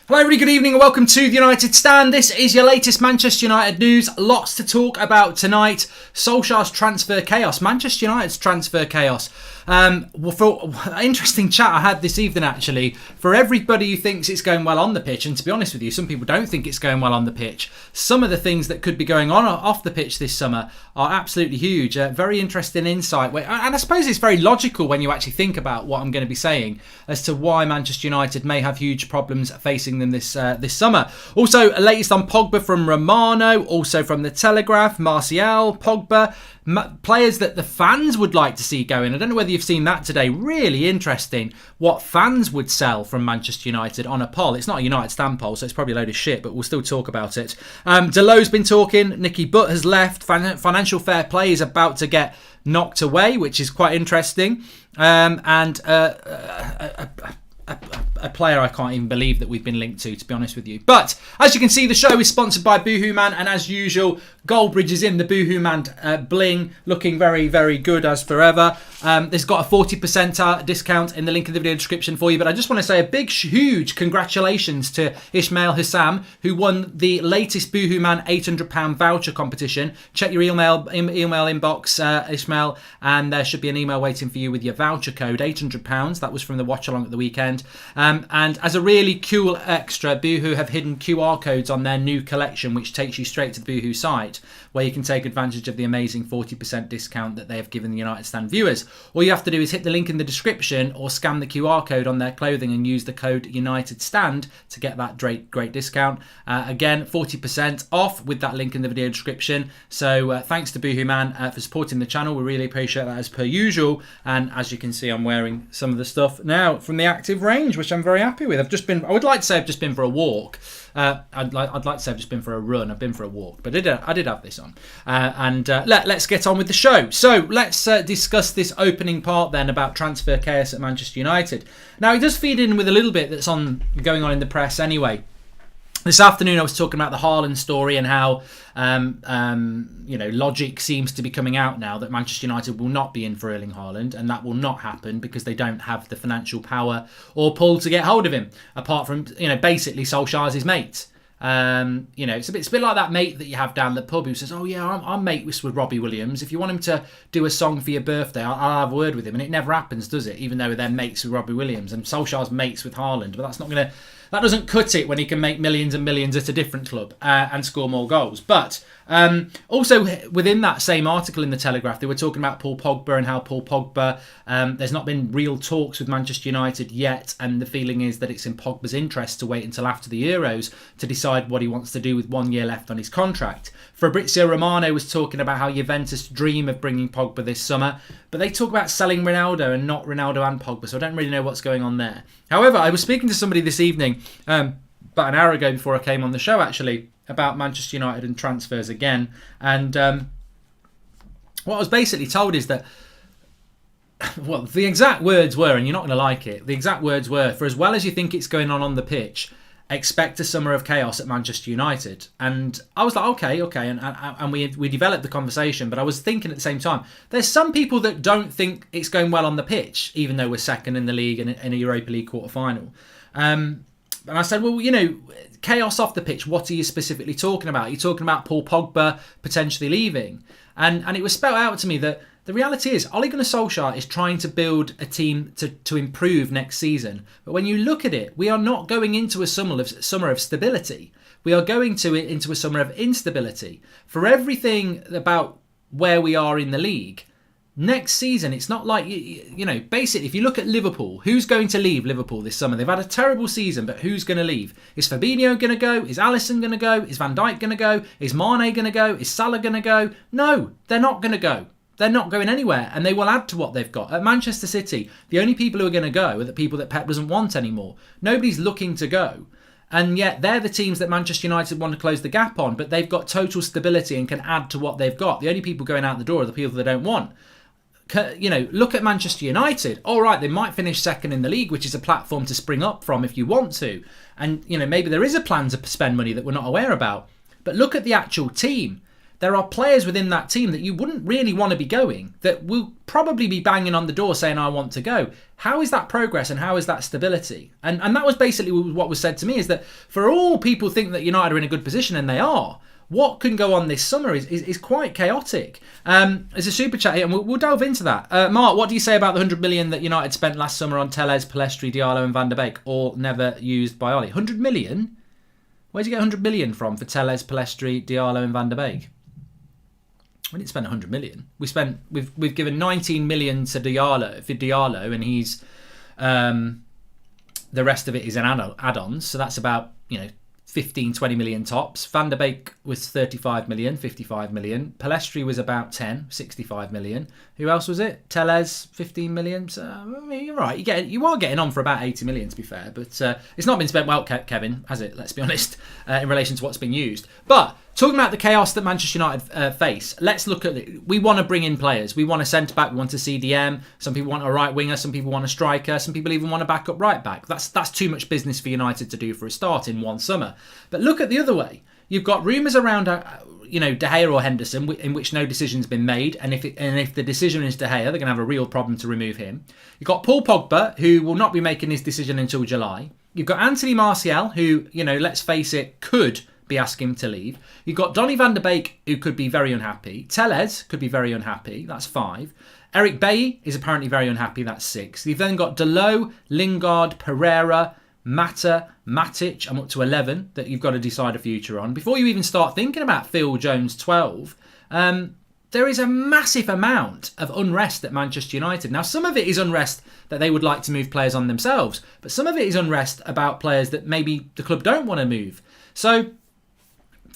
Hello everybody, good evening and welcome to the United Stand. This is your latest Manchester United news. Lots to talk about tonight. Solskjaer's transfer chaos, Manchester United's transfer chaos. For an interesting chat I had this evening actually. For everybody who thinks it's going well on the pitch, and to be honest with you, some people don't think it's going well on the pitch. Some of the things that could be going on off the pitch this summer are absolutely huge. Very interesting insight. And I suppose it's very logical when you actually think about what I'm going to be saying as to why Manchester United may have huge problems facing them this summer. Also, latest on Pogba from Romano, also from the Telegraph, Martial, Pogba, players that the fans would like to see going. I don't know whether you've seen that today. Really interesting what fans would sell from Manchester United on a poll. It's not a United Stand poll, so it's probably a load of shit, but we'll still talk about it. Deleu's been talking. Nicky Butt has left. Financial fair play is about to get knocked away, which is quite interesting. A player I can't even believe that we've been linked to be honest with you. But as you can see, the show is sponsored by Boohoo Man, and as usual, Goldbridge is in the Boohoo Man bling, looking very, very good as forever. There's got a 40% discount in the link in the video description for you. But I just want to say a big, huge congratulations to Ismail Hussam, who won the latest Boohoo Man £800 voucher competition. Check your email inbox, Ismail, and there should be an email waiting for you with your voucher code, £800. That was from the watch along at the weekend. And as a really cool extra, Boohoo have hidden QR codes on their new collection, which takes you straight to the Boohoo site, where you can take advantage of the amazing 40% discount that they have given the United Stand viewers. All you have to do is hit the link in the description or scan the QR code on their clothing and use the code United Stand to get that great discount. Again, 40% off with that link in the video description. So thanks to Boohoo Man for supporting the channel. We really appreciate that as per usual. And as you can see, I'm wearing some of the stuff now from the active range, which I'm very happy with. I would like to say I've just been for a walk. I'd like to say I've just been for a run. I've been for a walk, but I did have this on. Let's get on with the show. So let's discuss this opening part then about transfer chaos at Manchester United. Now, it does feed in with a little bit that's going on in the press anyway. This afternoon I was talking about the Haaland story and how logic seems to be coming out now that Manchester United will not be in for Erling Haaland, and that will not happen because they don't have the financial power or pull to get hold of him, apart from basically Solskjaer's his mate. It's a bit like that mate that you have down the pub who says, oh yeah, I'm mate with Robbie Williams. If you want him to do a song for your birthday, I'll have a word with him. And it never happens, does it? Even though they're mates with Robbie Williams, and Solskjaer's mates with Haaland, but that doesn't cut it when he can make millions and millions at a different club and score more goals. But also within that same article in the Telegraph, they were talking about Paul Pogba and how Paul Pogba, there's not been real talks with Manchester United yet, and the feeling is that it's in Pogba's interest to wait until after the Euros to decide what he wants to do with 1 year left on his contract. Fabrizio Romano was talking about how Juventus dream of bringing Pogba this summer, but they talk about selling Ronaldo and not Ronaldo and Pogba, so I don't really know what's going on there. However, I was speaking to somebody this evening, about an hour ago before I came on the show actually, about Manchester United and transfers again, and what I was basically told is that, well, the exact words were, and you're not going to like it, the exact words were, for as well as you think it's going on the pitch, expect a summer of chaos at Manchester United. And I was like, okay, and we developed the conversation, but I was thinking at the same time, there's some people that don't think it's going well on the pitch, even though we're second in the league and in a Europa League quarter-final. And I said, well, chaos off the pitch, what are you specifically talking about? You're talking about Paul Pogba potentially leaving. And it was spelled out to me that the reality is Ole Gunnar Solskjaer is trying to build a team to improve next season. But when you look at it, we are not going into a summer of stability. We are going into a summer of instability. For everything about where we are in the league, next season, it's not like, basically, if you look at Liverpool, who's going to leave Liverpool this summer? They've had a terrible season, but who's going to leave? Is Fabinho going to go? Is Alisson going to go? Is Van Dijk going to go? Is Mane going to go? Is Salah going to go? No, they're not going to go. They're not going anywhere, and they will add to what they've got. At Manchester City, the only people who are going to go are the people that Pep doesn't want anymore. Nobody's looking to go. And yet they're the teams that Manchester United want to close the gap on, but they've got total stability and can add to what they've got. The only people going out the door are the people they don't want. Look at Manchester United. All right, they might finish second in the league, which is a platform to spring up from if you want to. And, maybe there is a plan to spend money that we're not aware about. But look at the actual team. there are players within that team that you wouldn't really want to be going, that will probably be banging on the door saying, I want to go. How is that progress and how is that stability? And that was basically what was said to me, is that for all people think that United are in a good position, and they are, what can go on this summer is quite chaotic. There's a super chat here, and we'll delve into that. Mark, what do you say about the 100 million that United spent last summer on Telles, Pellistri, Diallo and Van der Beek, all never used by Ollie? 100 million? Where'd you get 100 million from for Telles, Pellistri, Diallo and Van der Beek? We didn't spend 100 million. We've given 19 million to Diallo, and he's the rest of it is an add-ons. So that's about 15-20 million tops. Van der Beek was 35 million, 55 million. Pellistri was about 65 million. Who else was it? Telles, 15 million. So, I mean, you're right. You are getting on for about 80 million, to be fair. But it's not been spent well, Kevin, has it? Let's be honest, in relation to what's been used. But talking about the chaos that Manchester United face, let's look at it. We want to bring in players. We want a centre-back. We want a CDM. Some people want a right winger. Some people want a striker. Some people even want a backup right-back. That's too much business for United to do for a start in one summer. But look at the other way. You've got rumours around, De Gea or Henderson, in which no decision's been made. And if the decision is De Gea, they're going to have a real problem to remove him. You've got Paul Pogba, who will not be making his decision until July. You've got Anthony Martial, who, let's face it, could be asking him to leave. You've got Donny van der Beek, who could be very unhappy. Telles could be very unhappy. That's 5. Eric Bailly is apparently very unhappy. That's 6. You've then got Dalot, Lingard, Pereira, Mata, Matic. I'm up to 11 that you've got to decide a future on. Before you even start thinking about Phil Jones, 12, there is a massive amount of unrest at Manchester United. Now, some of it is unrest that they would like to move players on themselves, but some of it is unrest about players that maybe the club don't want to move. So,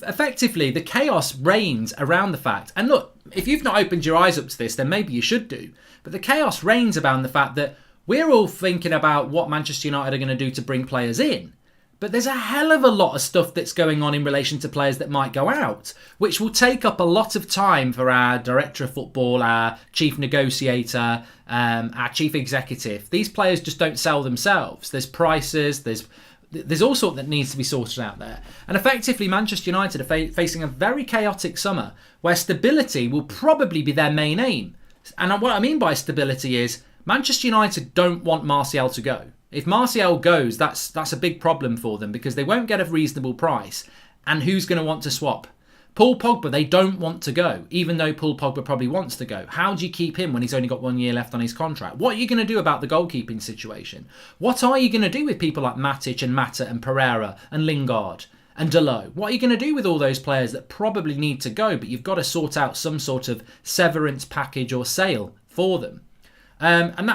effectively, the chaos reigns around the fact, and look, if you've not opened your eyes up to this, then maybe you should do, but the chaos reigns around the fact that we're all thinking about what Manchester United are going to do to bring players in. But there's a hell of a lot of stuff that's going on in relation to players that might go out, which will take up a lot of time for our director of football, our chief negotiator, our chief executive. These players just don't sell themselves. There's prices, there's all sorts that needs to be sorted out there. And effectively, Manchester United are facing a very chaotic summer where stability will probably be their main aim. And what I mean by stability is Manchester United don't want Martial to go. If Martial goes, that's a big problem for them because they won't get a reasonable price. And who's going to want to swap? Paul Pogba, they don't want to go, even though Paul Pogba probably wants to go. How do you keep him when he's only got 1 year left on his contract? What are you going to do about the goalkeeping situation? What are you going to do with people like Matic and Mata and Pereira and Lingard and Dalot? What are you going to do with all those players that probably need to go, but you've got to sort out some sort of severance package or sale for them? And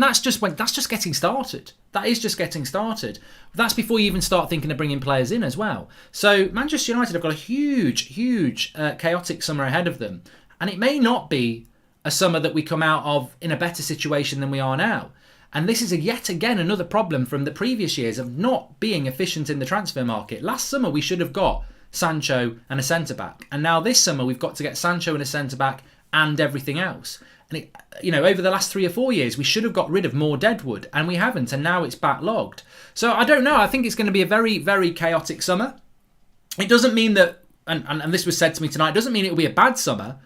that's just getting started. That is just getting started. That's before you even start thinking of bringing players in as well. So Manchester United have got a huge chaotic summer ahead of them. And it may not be a summer that we come out of in a better situation than we are now. And this is yet again another problem from the previous years of not being efficient in the transfer market. Last summer we should have got Sancho and a centre-back. And now this summer we've got to get Sancho and a centre-back and everything else. And over the last 3 or 4 years, we should have got rid of more deadwood, and we haven't, and now it's backlogged. So I don't know. I think it's going to be a very, very chaotic summer. It doesn't mean that, and this was said to me tonight, it doesn't mean it will be a bad summer,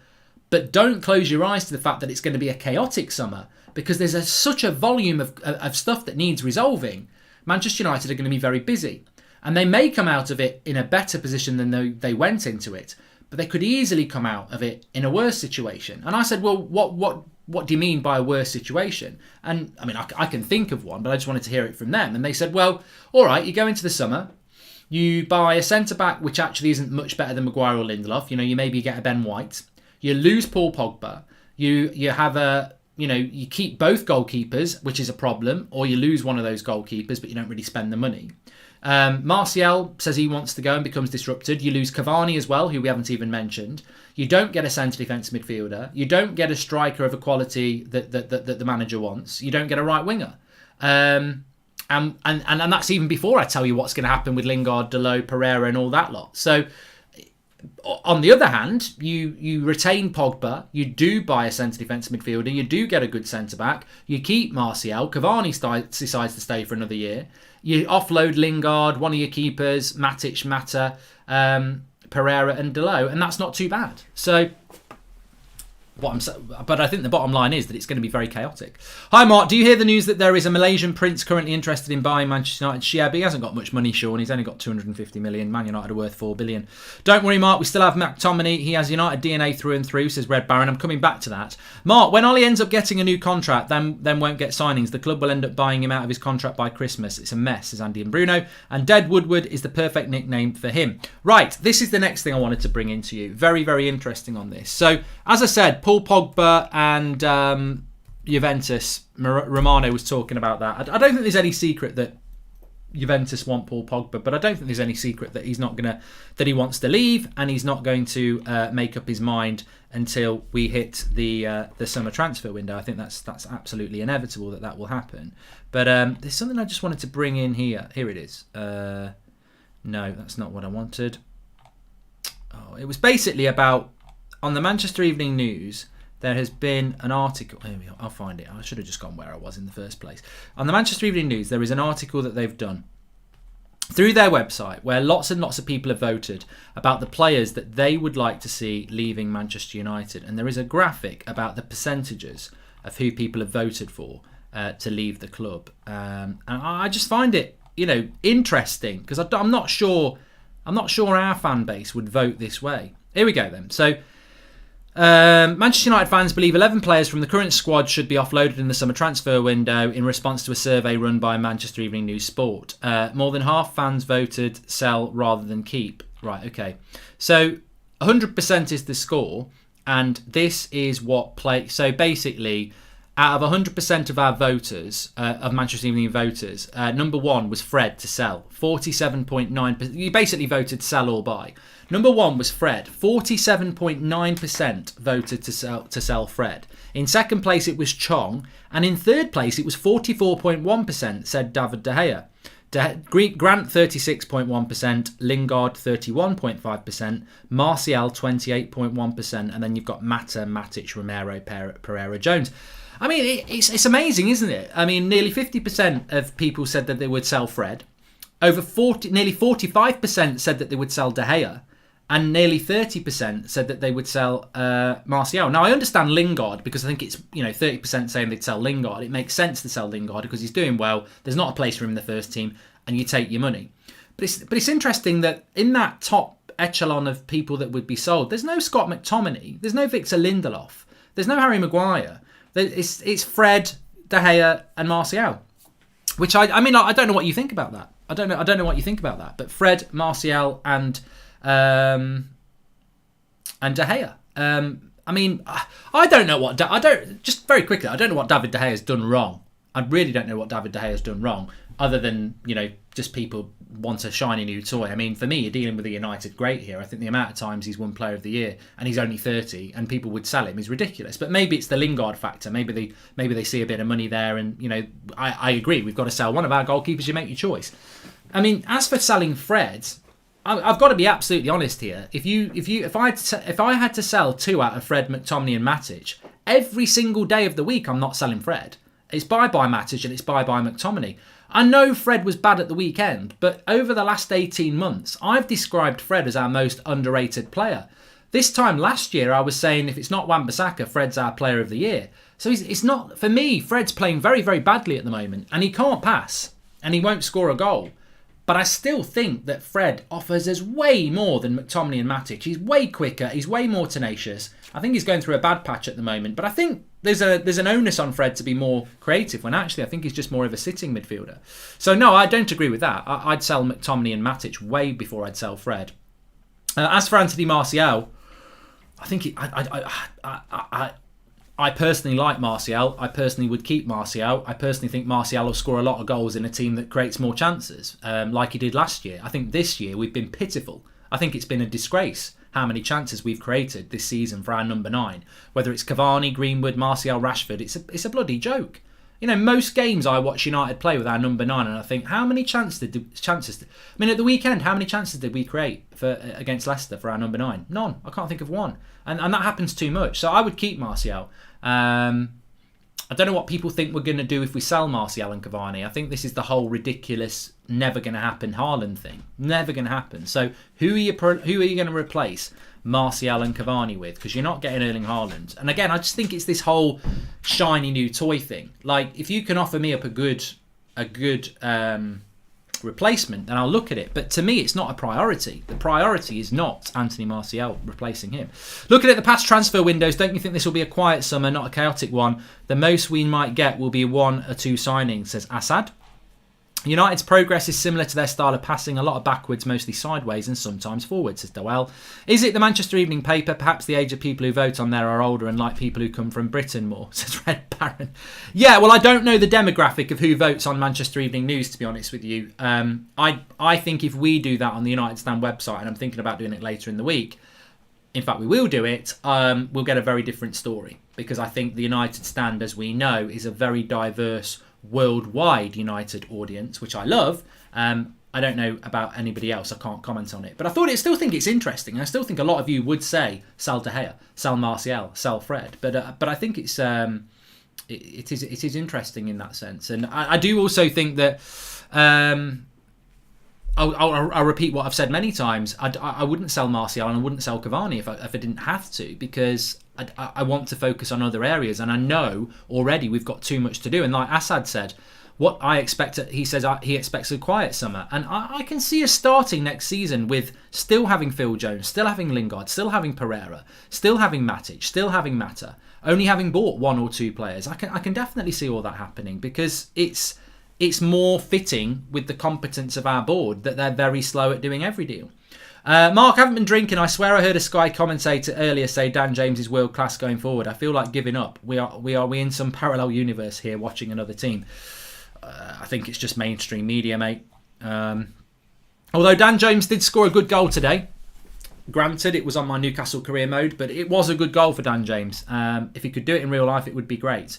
but don't close your eyes to the fact that it's going to be a chaotic summer because there's such a volume of stuff that needs resolving. Manchester United are going to be very busy, and they may come out of it in a better position than they went into it. But they could easily come out of it in a worse situation. And I said, well, what do you mean by a worse situation? And I mean, I can think of one, but I just wanted to hear it from them. And they said, well, all right, you go into the summer, you buy a centre-back, which actually isn't much better than Maguire or Lindelof. You maybe get a Ben White. You lose Paul Pogba. You have you keep both goalkeepers, which is a problem, or you lose one of those goalkeepers, but you don't really spend the money. Martial says he wants to go and becomes disrupted. You lose Cavani as well, who we haven't even mentioned. You don't get a centre defence midfielder. You don't get a striker of a quality that the manager wants. You don't get a right winger. And that's even before I tell you what's going to happen with Lingard, Dalot, Pereira and all that lot. So on the other hand, you retain Pogba, you do buy a centre defence midfielder, you do get a good centre-back, you keep Martial, Cavani decides to stay for another year. You offload Lingard, one of your keepers, Matic, Mata. Pereira and Delo, and that's not too bad. So, but I think the bottom line is that it's going to be very chaotic. Hi Mark, do you hear the news that there is a Malaysian prince currently interested in buying Manchester United share? But he hasn't got much money, Sean. He's only got 250 million. Man United are worth 4 billion. Don't worry, Mark. We still have McTominay. He has United DNA through and through, says Red Baron. I'm coming back to that. Mark, when Ollie ends up getting a new contract, then won't get signings. The club will end up buying him out of his contract by Christmas. It's a mess, says Andy and Bruno. And Dead Woodward is the perfect nickname for him. Right, this is the next thing I wanted to bring into you. Very, very interesting on this. So, as I said, Paul Pogba and Juventus, Romano was talking about that. I don't think there's any secret that Juventus want Paul Pogba, but I don't think there's any secret that that he wants to leave, and he's not going to make up his mind until we hit the summer transfer window. I think that's absolutely inevitable that will happen. But there's something I just wanted to bring in here. Here it is. No, that's not what I wanted. Oh, it was basically about, on the Manchester Evening News, there has been an article. Here we go. I'll find it. I should have just gone where I was in the first place. On the Manchester Evening News, there is an article that they've done through their website where lots and lots of people have voted about the players that they would like to see leaving Manchester United. And there is a graphic about the percentages of who people have voted for to leave the club. And I just find it, interesting, because I'm not sure our fan base would vote this way. Here we go then. So, Manchester United fans believe 11 players from the current squad should be offloaded in the summer transfer window in response to a survey run by Manchester Evening News Sport. More than half fans voted sell rather than keep. Right, okay. So 100% is the score, and this is what play. So basically, out of 100% of our voters, of Manchester Evening voters, number one was Fred to sell. 47.9%. You basically voted sell or buy. Number one was Fred. 47.9% voted to sell Fred. In second place, it was Chong. And in third place, it was 44.1% said David De Gea. Grant 36.1%, Lingard 31.5%, Martial 28.1%, and then you've got Mata, Matic, Romero, Pereira, Jones. I mean, it's amazing, isn't it? I mean, nearly 50% of people said that they would sell Fred. Nearly 45% said that they would sell De Gea. And nearly 30% said that they would sell Martial. Now, I understand Lingard, because I think it's 30% saying they'd sell Lingard. It makes sense to sell Lingard because he's doing well. There's not a place for him in the first team, and you take your money. But it's interesting that in that top echelon of people that would be sold, there's no Scott McTominay, there's no Victor Lindelof, there's no Harry Maguire. It's Fred, De Gea, and Martial. Which I don't know what you think about that. I don't know what you think about that. But Fred, Martial, and De Gea. I don't know what just very quickly. I don't know what David De Gea has done wrong. I really don't know what David De Gea has done wrong, other than just people want a shiny new toy. I mean, for me, you're dealing with a United great here. I think the amount of times he's won Player of the Year and he's only 30, and people would sell him is ridiculous. But maybe it's the Lingard factor. Maybe they see a bit of money there, and I agree. We've got to sell one of our goalkeepers. You make your choice. I mean, as for selling Fred, I've got to be absolutely honest here. If I had to sell two out of Fred, McTominay, and Matic every single day of the week, I'm not selling Fred. It's bye Matic and it's bye McTominay. I know Fred was bad at the weekend, but over the last 18 months, I've described Fred as our most underrated player. This time last year, I was saying if it's not Wan-Bissaka, Fred's our Player of the Year. So it's not, for me, Fred's playing very, very badly at the moment, and he can't pass, and he won't score a goal. But I still think that Fred offers us way more than McTominay and Matic. He's way quicker. He's way more tenacious. I think he's going through a bad patch at the moment. But I think there's an onus on Fred to be more creative, when actually I think he's just more of a sitting midfielder. So no, I don't agree with that. I'd sell McTominay and Matic way before I'd sell Fred. As for Anthony Martial, I think I personally like Martial. I personally would keep Martial. I personally think Martial will score a lot of goals in a team that creates more chances, like he did last year. I think this year we've been pitiful. I think it's been a disgrace how many chances we've created this season for our number 9. Whether it's Cavani, Greenwood, Martial, Rashford, it's a bloody joke. Most games I watch United play with our number 9, and I think, how many chances at the weekend, how many chances did we create against Leicester for our number 9? None. I can't think of one. And that happens too much. So I would keep Martial. I don't know what people think we're going to do if we sell Martial and Cavani. I think this is the whole ridiculous never going to happen Haaland thing. Never going to happen. So who are you going to replace Martial and Cavani with? Because you're not getting Erling Haaland. And again, I just think it's this whole shiny new toy thing. Like, if you can offer me up a good replacement, then I'll look at it. But to me, it's not a priority. The priority is not Anthony Martial replacing him. Looking at the past transfer windows, don't you think this will be a quiet summer, not a chaotic one? The most we might get will be 1 or 2 signings, says Assad. United's progress is similar to their style of passing, a lot of backwards, mostly sideways, and sometimes forwards, says Doel. Is it the Manchester Evening Paper? Perhaps the age of people who vote on there are older and like people who come from Britain more, says Red Baron. Yeah, well, I don't know the demographic of who votes on Manchester Evening News, to be honest with you. I think if we do that on the United Stand website, and I'm thinking about doing it later in the week, in fact, we will do it, we'll get a very different story. Because I think the United Stand, as we know, is a very diverse worldwide United audience, which I love. I don't know about anybody else. I can't comment on it. But I still think it's interesting. I still think a lot of you would say sell De Gea, sell Martial, sell Fred. But I think it is interesting in that sense. And I do also think that I'll repeat what I've said many times. I wouldn't sell Martial and I wouldn't sell Cavani if I didn't have to, because I want to focus on other areas, and I know already we've got too much to do. And like Assad said, what I expect, he says he expects a quiet summer, and I can see us starting next season with still having Phil Jones, still having Lingard, still having Pereira, still having Matic, still having Mata, only having bought 1 or 2 players. I can definitely see all that happening, because it's more fitting with the competence of our board that they're very slow at doing every deal. Mark, I haven't been drinking. I swear I heard a Sky commentator earlier say Dan James is world class going forward. I feel like giving up. We in some parallel universe here watching another team. I think it's just mainstream media, mate. Although Dan James did score a good goal today. Granted, it was on my Newcastle career mode, but it was a good goal for Dan James. If he could do it in real life, it would be great.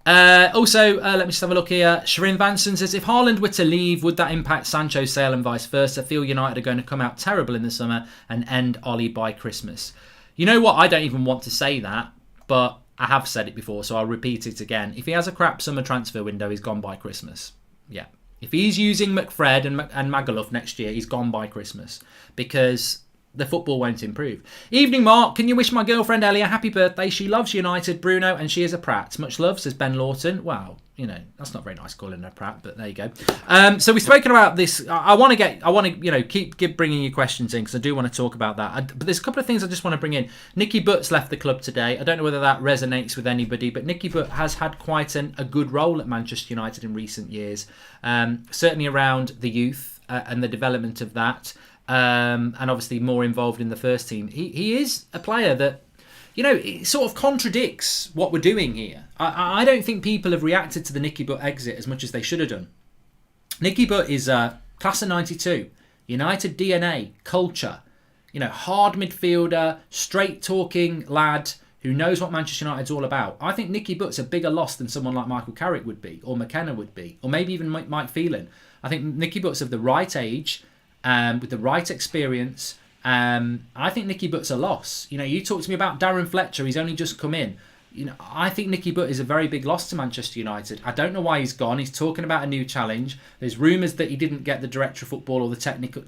Also, let me just have a look here. Shirin Vanson says, if Haaland were to leave, would that impact Sancho's sale and vice versa? I feel United are going to come out terrible in the summer and end Ollie by Christmas. You know what? I don't even want to say that, but I have said it before, so I'll repeat it again. If he has a crap summer transfer window, he's gone by Christmas. Yeah. If he's using McFred and Magaluf next year, he's gone by Christmas, because the football won't improve. Evening, Mark. Can you wish my girlfriend Ellie a happy birthday? She loves United, Bruno, and she is a prat. Much love, says Ben Lawton. Wow, that's not very nice calling her a prat, but there you go. So we've spoken about this. I want to keep bringing you questions in, because I do want to talk about that. But there's a couple of things I just want to bring in. Nicky Butt's left the club today. I don't know whether that resonates with anybody, but Nicky Butt has had quite a good role at Manchester United in recent years. Certainly around the youth and the development of that. And obviously more involved in the first team. He is a player that, it sort of contradicts what we're doing here. I don't think people have reacted to the Nicky Butt exit as much as they should have done. Nicky Butt is class of 92, United DNA, culture, hard midfielder, straight talking lad who knows what Manchester United's all about. I think Nicky Butt's a bigger loss than someone like Michael Carrick would be, or McKenna would be, or maybe even Mike Phelan. I think Nicky Butt's of the right age, with the right experience. I think Nicky Butt's a loss. You talk to me about Darren Fletcher, he's only just come in. I think Nicky Butt is a very big loss to Manchester United. I don't know why he's gone. He's talking about a new challenge. There's rumours that he didn't get the director of football or the technical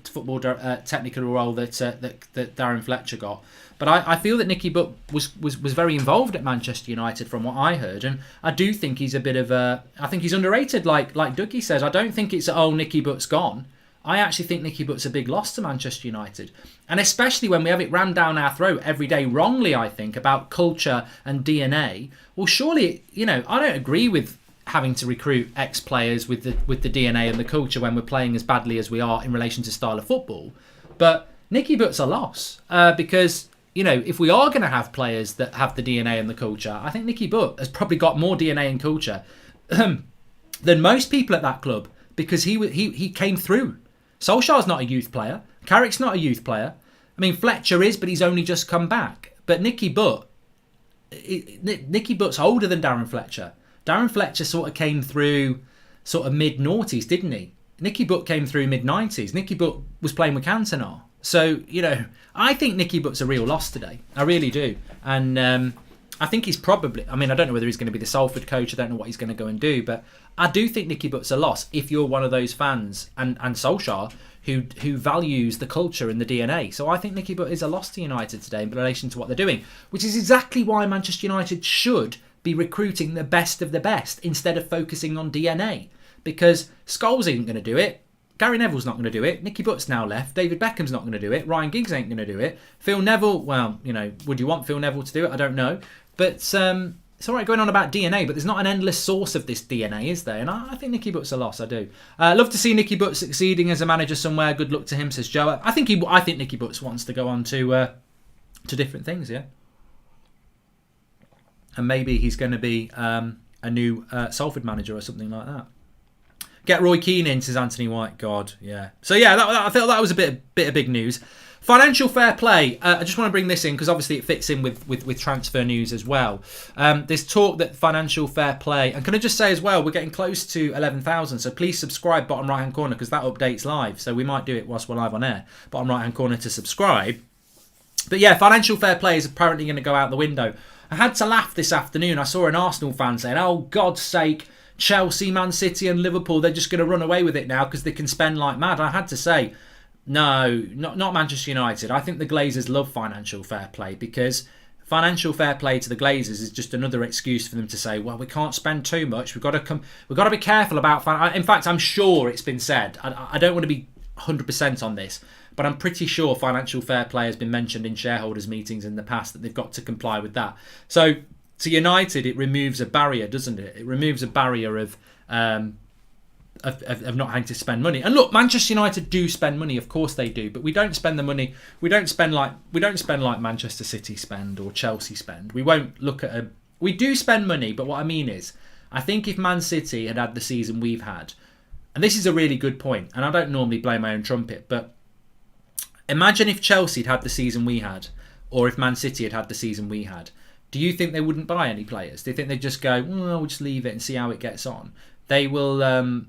role that Darren Fletcher got. But I feel that Nicky Butt was very involved at Manchester United from what I heard, and I do think he's a bit of a. I think he's underrated, like Dougie says. I don't think it's Nicky Butt's gone. I actually think Nicky Butt's a big loss to Manchester United. And especially when we have it rammed down our throat every day, wrongly, I think, about culture and DNA. Well, surely, I don't agree with having to recruit ex-players with the DNA and the culture when we're playing as badly as we are in relation to style of football. But Nicky Butt's a loss because, if we are going to have players that have the DNA and the culture, I think Nicky Butt has probably got more DNA and culture than most people at that club, because he came through. Solskjaer's not a youth player. Carrick's not a youth player. I mean, Fletcher is, but he's only just come back. But Nicky Butt's older than Darren Fletcher. Darren Fletcher sort of came through sort of mid-noughties, didn't he? Nicky Butt came through mid-90s. Nicky Butt was playing with Cantona. So, I think Nicky Butt's a real loss today. I really do. And I think he's probably, I mean, I don't know whether he's going to be the Salford coach. I don't know what he's going to go and do, but I do think Nicky Butt's a loss if you're one of those fans, and Solskjaer, who values the culture and the DNA. So I think Nicky Butt is a loss to United today in relation to what they're doing, which is exactly why Manchester United should be recruiting the best of the best instead of focusing on DNA. Because Scholes isn't going to do it. Gary Neville's not going to do it. Nicky Butt's now left. David Beckham's not going to do it. Ryan Giggs ain't going to do it. Phil Neville, well, you know, would you want Phil Neville to do it? I don't know. But it's all right going on about DNA, but there's not an endless source of this DNA, is there? And I think Nicky Butt's a loss. I do. Love to see Nicky Butt succeeding as a manager somewhere. Good luck to him, says Joe. I think Nicky Butt wants to go on to different things, yeah. And maybe he's going to be a new Salford manager or something like that. Get Roy Keane in, says Anthony White. God, yeah. So yeah, I felt that was a bit of big news. Financial fair play. I just want to bring this in because obviously it fits in with transfer news as well. There's talk that financial fair play, and can I just say as well, we're getting close to 11,000. So please subscribe, bottom right hand corner, because that updates live. So we might do it whilst we're live on air. Bottom right hand corner to subscribe. But yeah, financial fair play is apparently going to go out the window. I had to laugh this afternoon. I saw an Arsenal fan saying, "Oh, God's sake, Chelsea, Man City and Liverpool, they're just going to run away with it now because they can spend like mad." I had to say, no, not Manchester United. I think the Glazers love financial fair play, because financial fair play to the Glazers is just another excuse for them to say, well, we can't spend too much. We've got to be careful about in fact, I'm sure it's been said. I don't want to be 100% on this, but I'm pretty sure financial fair play has been mentioned in shareholders meetings in the past, that they've got to comply with that. So to United, it removes a barrier, doesn't it? It removes a barrier of not having to spend money. And look, Manchester United do spend money, of course they do, but we don't spend the money. We don't spend like Manchester City spend or Chelsea spend. We won't look at we do spend money, but what I mean is, I think if Man City had the season we've had, and this is a really good point, and I don't normally blow my own trumpet, but imagine if Chelsea had the season we had, or if Man City had the season we had. Do you think they wouldn't buy any players? Do you think they'd just go, we'll just leave it and see how it gets on? They will.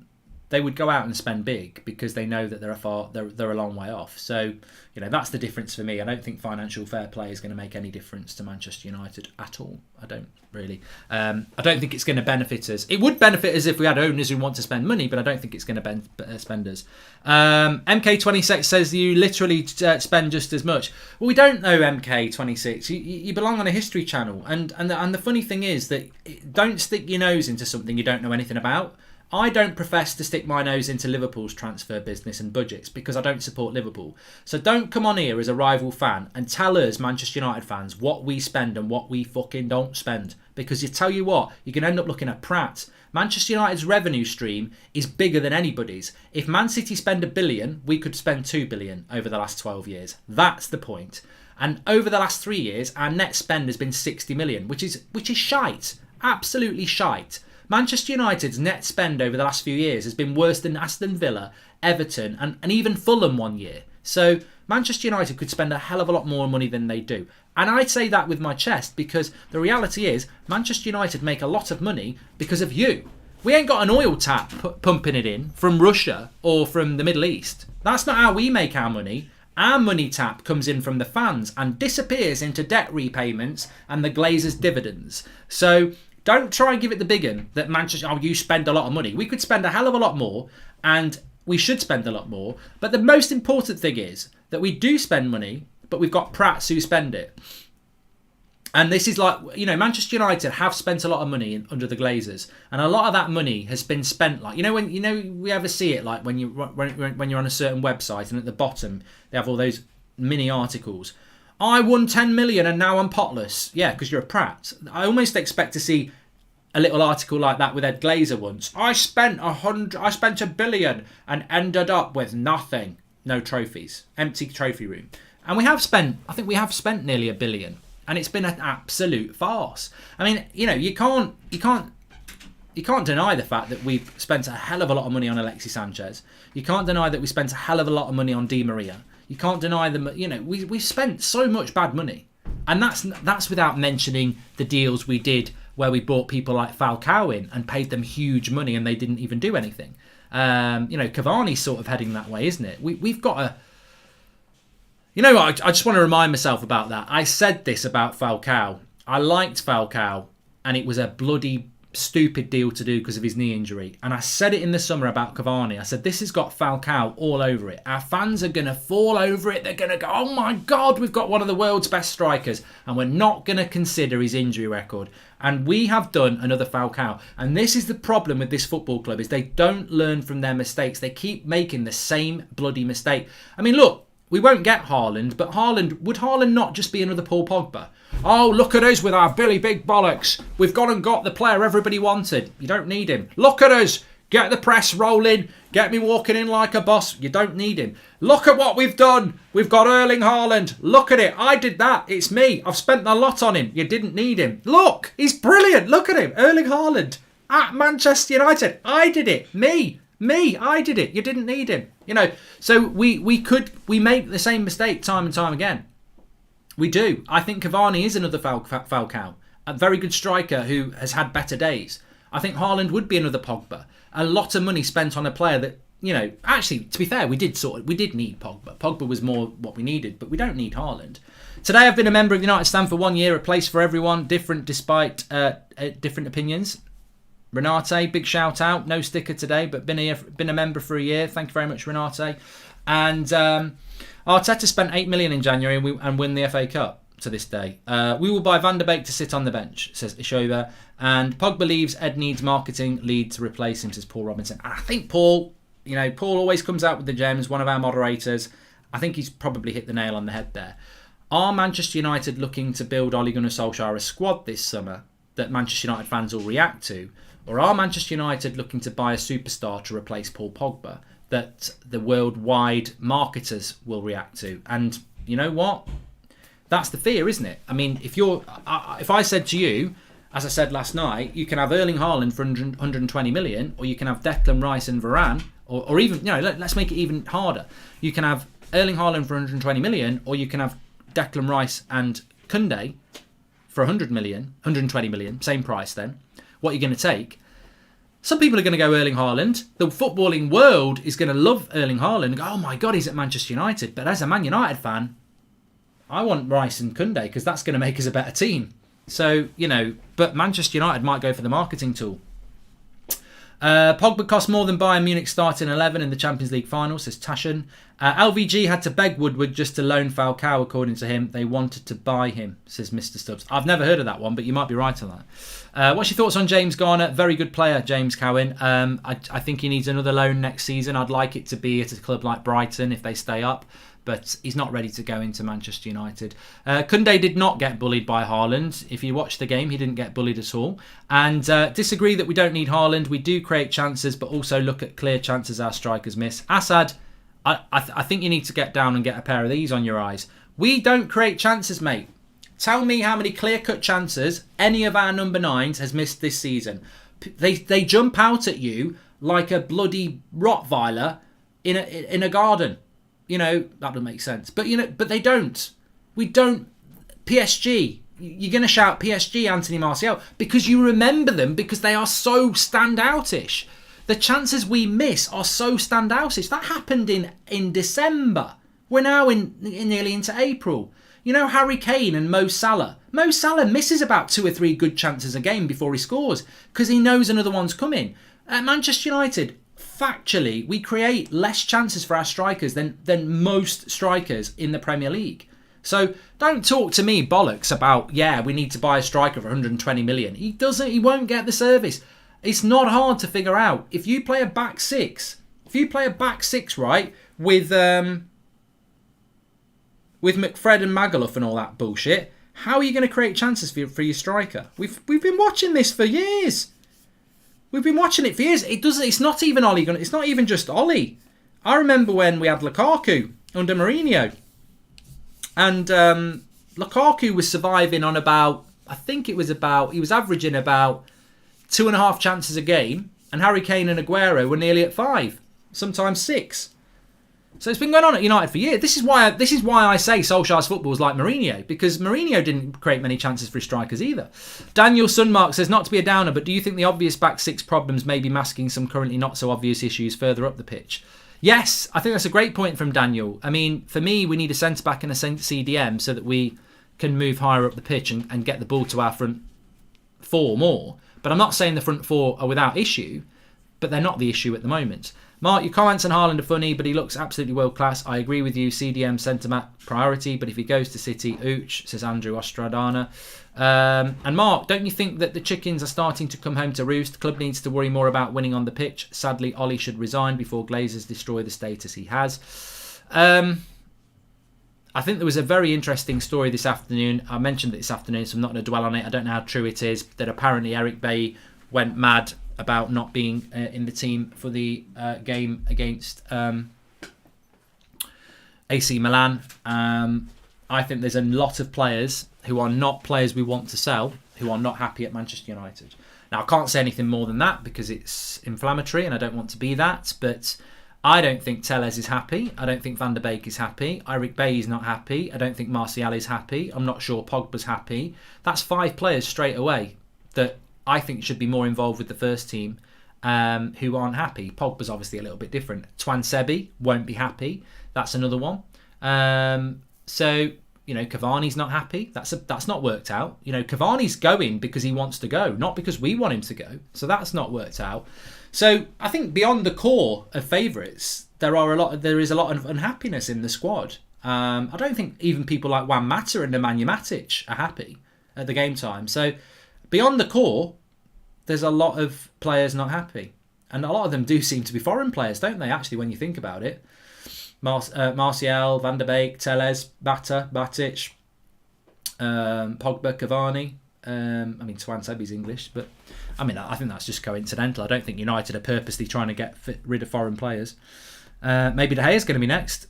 They would go out and spend big because they know that they're a long way off. So, you know, that's the difference for me. I don't think financial fair play is going to make any difference to Manchester United at all. I don't really. I don't think it's going to benefit us. It would benefit us if we had owners who want to spend money, but I don't think it's going to spend us. MK26 says you literally spend just as much. Well, we don't know, MK26. You belong on a history channel, and the funny thing is that don't stick your nose into something you don't know anything about. I don't profess to stick my nose into Liverpool's transfer business and budgets because I don't support Liverpool. So don't come on here as a rival fan and tell us, Manchester United fans, what we spend and what we fucking don't spend. Because you tell you what, you can end up looking at Pratt. Manchester United's revenue stream is bigger than anybody's. If Man City spend $1 billion, we could spend $2 billion over the last 12 years. That's the point. And over the last 3 years, our net spend has been 60 million, which is shite. Absolutely shite. Manchester United's net spend over the last few years has been worse than Aston Villa, Everton and even Fulham one year. So Manchester United could spend a hell of a lot more money than they do. And I'd say that with my chest, because the reality is Manchester United make a lot of money because of you. We ain't got an oil tap pumping it in from Russia or from the Middle East. That's not how we make our money. Our money tap comes in from the fans and disappears into debt repayments and the Glazers' dividends. So don't try and give it the big un that Manchester, you spend a lot of money. We could spend a hell of a lot more, and we should spend a lot more. But the most important thing is that we do spend money, but we've got prats who spend it. And this is like, you know, Manchester United have spent a lot of money under the Glazers, and a lot of that money has been spent like, when we ever see it like when you're on a certain website and at the bottom they have all those mini articles. I won 10 million and now I'm potless. Yeah, because you're a prat. I almost expect to see a little article like that with Ed Glazer once. I spent $1 billion and ended up with nothing. No trophies. Empty trophy room. And I think we have spent nearly $1 billion. And it's been an absolute farce. I mean, you can't deny the fact that we've spent a hell of a lot of money on Alexis Sanchez. You can't deny that we spent a hell of a lot of money on Di Maria. You can't deny them. We've spent so much bad money, and that's without mentioning the deals we did where we bought people like Falcao in and paid them huge money and they didn't even do anything. Cavani's sort of heading that way, isn't it? We've got a. I just want to remind myself about that. I said this about Falcao. I liked Falcao, and it was a bloody stupid deal to do because of his knee injury. And I said it in the summer about Cavani. I said, this has got Falcao all over it. Our fans are going to fall over it. They're going to go, oh my God, we've got one of the world's best strikers. And we're not going to consider his injury record. And we have done another Falcao. And this is the problem with this football club, is they don't learn from their mistakes. They keep making the same bloody mistake. I mean, look, we won't get Haaland, but would Haaland not just be another Paul Pogba? Oh, look at us with our Billy Big Bollocks. We've gone and got the player everybody wanted. You don't need him. Look at us. Get the press rolling. Get me walking in like a boss. You don't need him. Look at what we've done. We've got Erling Haaland. Look at it. I did that. It's me. I've spent a lot on him. You didn't need him. Look, he's brilliant. Look at him. Erling Haaland at Manchester United. I did it. Me, I did it. You didn't need him. You know, so we make the same mistake time and time again. We do. I think Cavani is another Falcao, a very good striker who has had better days. I think Haaland would be another Pogba. A lot of money spent on a player that, you know, actually, to be fair, we did need Pogba. Pogba was more what we needed, but we don't need Haaland. Today I've been a member of the United Stand for 1 year, a place for everyone, different despite different opinions. Renate, big shout out. No sticker today, but been a member for a year. Thank you very much, Renate. And Arteta spent 8 million in January and win the FA Cup to this day. We will buy Van der Beek to sit on the bench, says Ishoba. And Pogba believes Ed needs marketing lead to replace him, says Paul Robinson. And I think Paul always comes out with the gems, one of our moderators. I think he's probably hit the nail on the head there. Are Manchester United looking to build Ole Gunnar Solskjaer a squad this summer that Manchester United fans will react to? Or are Manchester United looking to buy a superstar to replace Paul Pogba that the worldwide marketers will react to? And you know what? That's the fear, isn't it? I mean, if I said to you, as I said last night, you can have Erling Haaland for 120 million, or you can have Declan Rice and Varane, or even, you know, let's make it even harder. You can have Erling Haaland for 120 million, or you can have Declan Rice and Koundé for 120 million, same price then. What are you going to take? Some people are going to go Erling Haaland. The footballing world is going to love Erling Haaland and go, oh my God, he's at Manchester United. But as a Man United fan, I want Rice and Koundé because that's going to make us a better team. So, you know, but Manchester United might go for the marketing tool. Pogba cost more than Bayern Munich starting 11 in the Champions League final, says Tashan. LVG had to beg Woodward just to loan Falcao, according to him. They wanted to buy him, says Mr. Stubbs. I've never heard of that one, but you might be right on that. What's your thoughts on James Garner? Very good player, James Cowan. I think he needs another loan next season. I'd like it to be at a club like Brighton if they stay up. But he's not ready to go into Manchester United. Koundé did not get bullied by Haaland. If you watch the game, he didn't get bullied at all. And disagree that we don't need Haaland. We do create chances, but also look at clear chances our strikers miss. Assad, I think you need to get down and get a pair of these on your eyes. We don't create chances, mate. Tell me how many clear-cut chances any of our number 9s has missed this season. They jump out at you like a bloody Rottweiler in a garden. You know, that would make sense. But, you know, but they don't. We don't. PSG. You're going to shout PSG, Anthony Martial, because you remember them because they are so standoutish. The chances we miss are so standoutish. That happened in December. We're now in nearly into April. You know, Harry Kane and Mo Salah. Mo Salah misses about 2 or 3 good chances a game before he scores because he knows another one's coming. At Manchester United, factually, we create less chances for our strikers than most strikers in the Premier League. So don't talk to me bollocks about, we need to buy a striker for 120 million. He won't get the service. It's not hard to figure out. If you play a back six, right, with McFred and Magaluf and all that bullshit, how are you going to create chances for your striker? We've been watching this for years. We've been watching it for years. It's not even Ole. It's not even just Ole. I remember when we had Lukaku under Mourinho, and Lukaku was surviving on about. He was averaging about 2.5 chances a game, and Harry Kane and Aguero were nearly at 5, sometimes 6. So it's been going on at United for years. This is why I say Solskjaer's football is like Mourinho, because Mourinho didn't create many chances for his strikers either. Daniel Sunmark says, not to be a downer, but do you think the obvious back six problems may be masking some currently not so obvious issues further up the pitch? Yes, I think that's a great point from Daniel. I mean, for me, we need a centre-back and a CDM so that we can move higher up the pitch and get the ball to our front four more. But I'm not saying the front four are without issue, but they're not the issue at the moment. Mark, your comments on Haaland are funny, but he looks absolutely world class. I agree with you. CDM centre-back priority, but if he goes to City, ooch, says Andrew Ostradana. And Mark, don't you think that the chickens are starting to come home to roost? The club needs to worry more about winning on the pitch. Sadly, Ollie should resign before Glazers destroy the status he has. I think there was a very interesting story this afternoon. I mentioned it this afternoon, so I'm not going to dwell on it. I don't know how true it is, that apparently Eric Bailly went mad about not being in the team for the game against AC Milan. I think there's a lot of players who are not players we want to sell, who are not happy at Manchester United. Now, I can't say anything more than that because it's inflammatory and I don't want to be that, but I don't think Telles is happy. I don't think Van der Beek is happy. Eric Bailly's not happy. I don't think Martial is happy. I'm not sure Pogba's happy. That's 5 players straight away that I think should be more involved with the first team who aren't happy. Pogba's obviously a little bit different. Twan Sebi won't be happy. That's another one. So, you know, Cavani's not happy. That's not worked out. You know, Cavani's going because he wants to go, not because we want him to go. So that's not worked out. So I think beyond the core of favourites, there is a lot of unhappiness in the squad. I don't think even people like Juan Mata and Nemanja Matic are happy at the game time. So beyond the core, there's a lot of players not happy. And a lot of them do seem to be foreign players, don't they, actually, when you think about it? Martial, Van der Beek, Telles, Batic, Pogba, Cavani. I mean, Twan Sebi's English, but I mean, I think that's just coincidental. I don't think United are purposely trying to get rid of foreign players. Maybe De Gea's going to be next.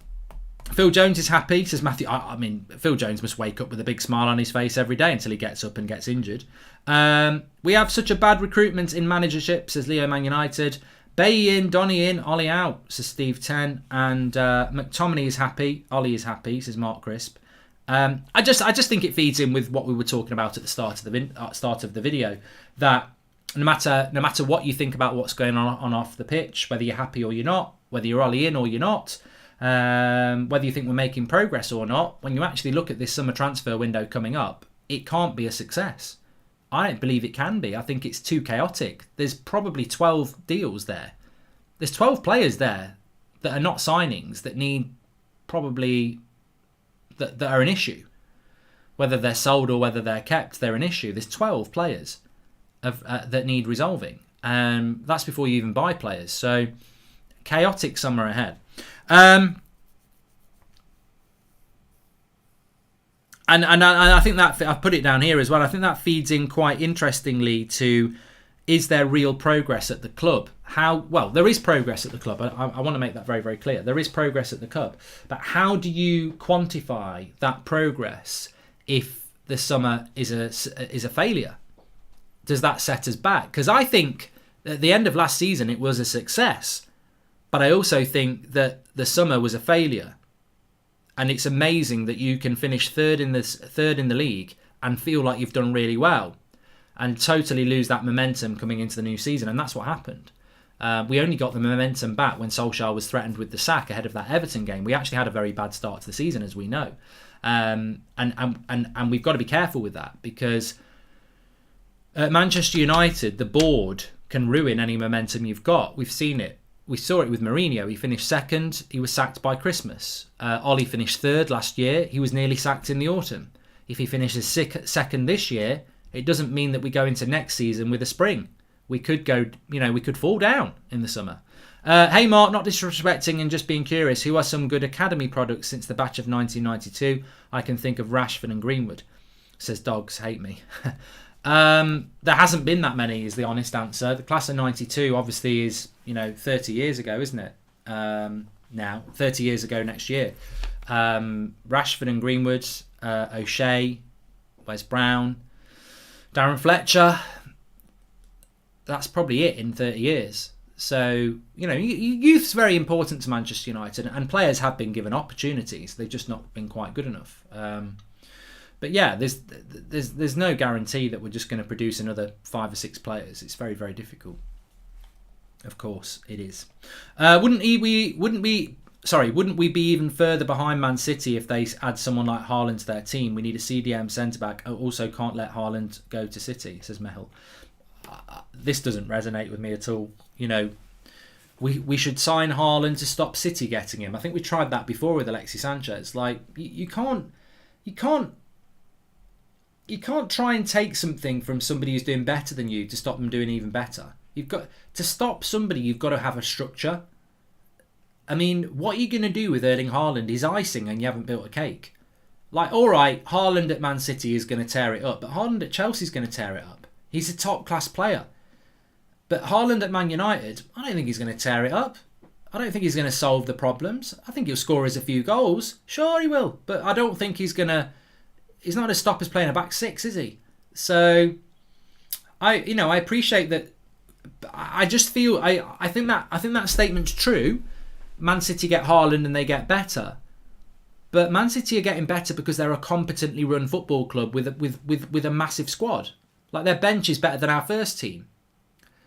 Phil Jones is happy, says Matthew. I mean, Phil Jones must wake up with a big smile on his face every day until he gets up and gets injured. We have such a bad recruitment in managership, says Leo Man United. Bay in, Donny in, Ollie out, says Steve 10. And McTominay is happy. Ollie is happy, says Mark Crisp. I just think it feeds in with what we were talking about at the start of the video, that no matter what you think about what's going on off the pitch, whether you're happy or you're not, whether you're Ollie in or you're not, whether you think we're making progress or not, when you actually look at this summer transfer window coming up, it can't be a success. I don't believe it can be. I think it's too chaotic. There's probably 12 deals there. There's 12 players there that are not signings that need probably that are an issue. Whether they're sold or whether they're kept, they're an issue. There's 12 players that need resolving. That's before you even buy players. So chaotic summer ahead. And I think that, I've put it down here as well, I think that feeds in quite interestingly to, is there real progress at the club? There is progress at the club. I want to make that very, very clear. There is progress at the club. But how do you quantify that progress if the summer is a failure? Does that set us back? Because I think at the end of last season it was a success. But I also think that the summer was a failure. And it's amazing that you can finish third in the league and feel like you've done really well and totally lose that momentum coming into the new season. And that's what happened. We only got the momentum back when Solskjaer was threatened with the sack ahead of that Everton game. We actually had a very bad start to the season, as we know. And we've got to be careful with that, because at Manchester United, the board can ruin any momentum you've got. We've seen it. We saw it with Mourinho. He finished second. He was sacked by Christmas. Ollie finished third last year. He was nearly sacked in the autumn. If he finishes second this year, it doesn't mean that we go into next season with a spring. We could we could fall down in the summer. Hey Mark, not disrespecting and just being curious, who are some good academy products since the batch of 1992? I can think of Rashford and Greenwood. Says Dogs Hate Me. There hasn't been that many, is the honest answer. The class of 92 obviously is 30 years ago, isn't it? Now 30 years ago next year. Rashford and Greenwood, O'Shea, Wes Brown, Darren Fletcher. That's probably it in 30 years. So youth's very important to Manchester United, and players have been given opportunities. They've just not been quite good enough. But yeah, there's no guarantee that we're just going to produce another 5 or 6 players. It's very, very difficult. Of course, it is. Wouldn't we wouldn't we be even further behind Man City if they add someone like Haaland to their team? We need a CDM centre-back. Also can't let Haaland go to City, says Mehul. This doesn't resonate with me at all. You know, we should sign Haaland to stop City getting him. I think we tried that before with Alexis Sanchez. Like, you can't try and take something from somebody who's doing better than you to stop them doing even better. You've got to stop somebody. You've got to have a structure. I mean, what are you going to do with Erling Haaland? He's icing and you haven't built a cake. Like, all right, Haaland at Man City is going to tear it up, but Haaland at Chelsea is going to tear it up. He's a top-class player. But Haaland at Man United, I don't think he's going to tear it up. I don't think he's going to solve the problems. I think he'll score us a few goals. Sure, he will. But I don't think he's going to... He's not going to stop us playing a back six, is he? So, I appreciate that. I just feel... I think that statement's true. Man City get Haaland and they get better. But Man City are getting better because they're a competently run football club with a massive squad. Like, their bench is better than our first team.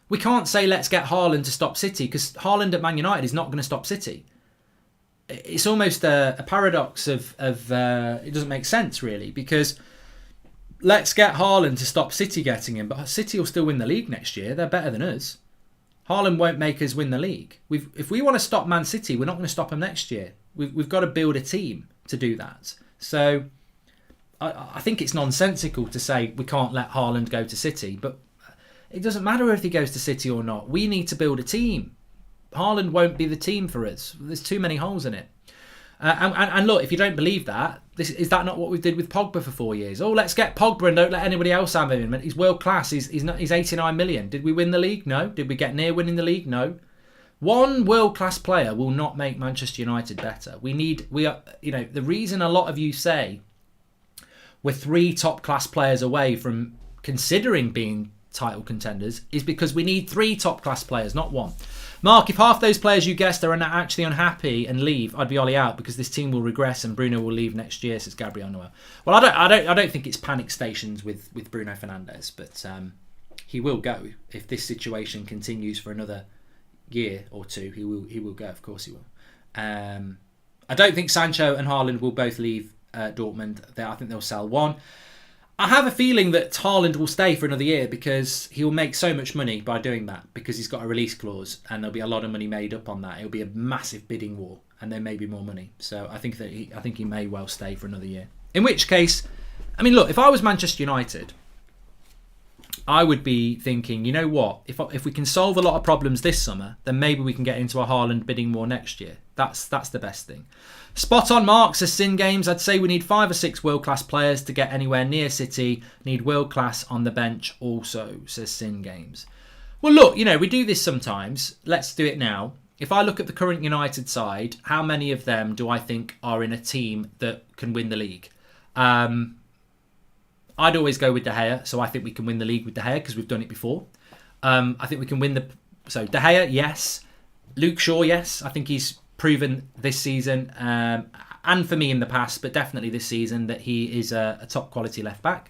We can't say let's get Haaland to stop City because Haaland at Man United is not going to stop City. It's almost a paradox of it doesn't make sense really, because let's get Haaland to stop City getting him, but City will still win the league next year. They're better than us. Haaland won't make us win the league. If we want to stop Man City, we're not going to stop them next year. We've got to build a team to do that. So I think it's nonsensical to say we can't let Haaland go to City, but it doesn't matter if he goes to City or not. We need to build a team. Haaland won't be the team for us. There's too many holes in it. And look, if you don't believe that, is that not what we did with Pogba for 4 years? Oh, let's get Pogba and don't let anybody else have him. He's world class. He's 89 million. Did we win the league? No. Did we get near winning the league? No. One world class player will not make Manchester United better. The reason a lot of you say we're 3 top class players away from considering being title contenders is because we need 3 top class players, not 1. Mark, if half those players you guessed are actually unhappy and leave, I'd be Ollie out because this team will regress and Bruno will leave next year, says Gabriel Noel. Well, I don't think it's panic stations with Bruno Fernandes, but he will go if this situation continues for another year or 2. He will go, of course he will. I don't think Sancho and Haaland will both leave Dortmund. I think they'll sell one. I have a feeling that Haaland will stay for another year because he will make so much money by doing that because he's got a release clause and there'll be a lot of money made up on that. It'll be a massive bidding war and there may be more money. So I think he may well stay for another year. In which case, I mean, look, if I was Manchester United, I would be thinking, you know what? If we can solve a lot of problems this summer, then maybe we can get into a Haaland bidding war next year. That's the best thing. Spot on, Mark, says Sin Games. I'd say we need 5 or 6 world-class players to get anywhere near City. Need world-class on the bench also, says Sin Games. Well, look, we do this sometimes. Let's do it now. If I look at the current United side, how many of them do I think are in a team that can win the league? I'd always go with De Gea, so I think we can win the league with De Gea because we've done it before. I think we can win So De Gea, yes. Luke Shaw, yes. I think he's proven this season, and for me in the past, but definitely this season, that he is a top quality left back.